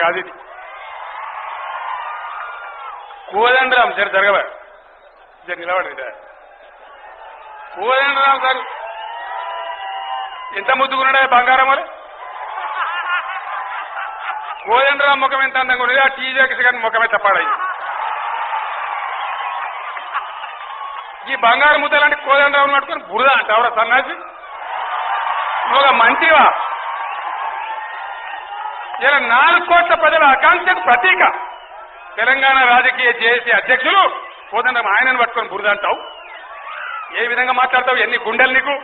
కాదు ఇది. కోదండరాం జరగవా నిలబడి కోదండరాం సార్ ఎంత ముద్దుకున్నాడా బంగారం వాళ్ళు. కోదండరాం ముఖం ఎంత అందంగా ఉన్నది, ఆ టీజేకి గారి ముఖమే తప్పాడైంది. ఈ బంగారు ముద్దలాంటి కోదండరాం పట్టుకొని బురద అంట ఎవరా సన్నాసి ఒక మంచిగా ఇలా 4 కోట్ల ప్రజల ఆకాంక్షకు ప్రతీక తెలంగాణ రాజకీయ జేఏసీ అధ్యక్షులు కోదండరాం ఆయనను పట్టుకొని బురద అంటావు. ఏ విధంగా మాట్లాడతావు? ఎన్ని గుండెలు నీకు?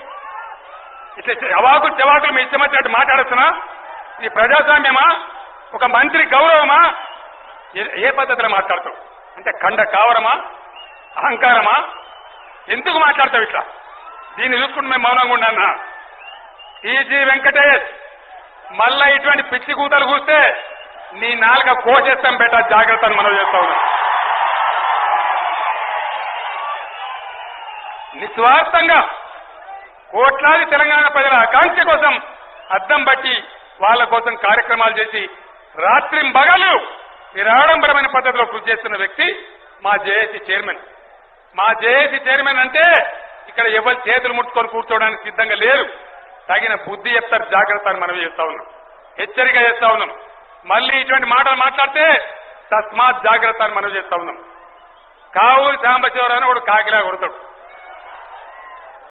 ఇట్లా అవాకులు చెవాకులు మీ ఇష్టం వచ్చినట్టు మాట్లాడుతున్నా? ఇది ప్రజాస్వామ్యమా? ఒక మంత్రి గౌరవమా? ఏ పద్ధతిలో మాట్లాడతావు? అంటే కండ కావరమా? అహంకారమా? ఎందుకు మాట్లాడతావు ఇట్లా? దీన్ని చూసుకుంటూ మేము మౌనంగా ఉండన్నా. టీజీ వెంకటేష్ మళ్ళా ఇటువంటి పిచ్చి కూతలు కూస్తే నీ నాలుక కోసేస్తాం బేటా, జాగ్రత్త అని మనం చేస్తా ఉన్నాం. నిస్వార్థంగా కోట్లాది తెలంగాణ ప్రజల ఆకాంక్ష కోసం అద్దం బట్టి వాళ్ళ కోసం కార్యక్రమాలు చేసి రాత్రింబగలు నిరాడంబరమైన పద్ధతిలో కృషి చేస్తున్న వ్యక్తి మా జేఏసీ చైర్మన్. మా జేఏసీ చైర్మన్ అంటే ఇక్కడ ఎవరు చేతులు ముట్టుకొని కూర్చోవడానికి సిద్ధంగా లేరు. తగిన బుద్ధి చెప్తారు, జాగ్రత్త అని మనం చేస్తా ఉన్నాం, హెచ్చరిక చేస్తా ఉన్నాం. మళ్ళీ ఇటువంటి మాటలు మాట్లాడితే తస్మాత్ జాగ్రత్త అని మనం చేస్తా ఉన్నాం. కావూరి సాంబశివరావు అని ఒకడు కాకిలా కొడతాడు.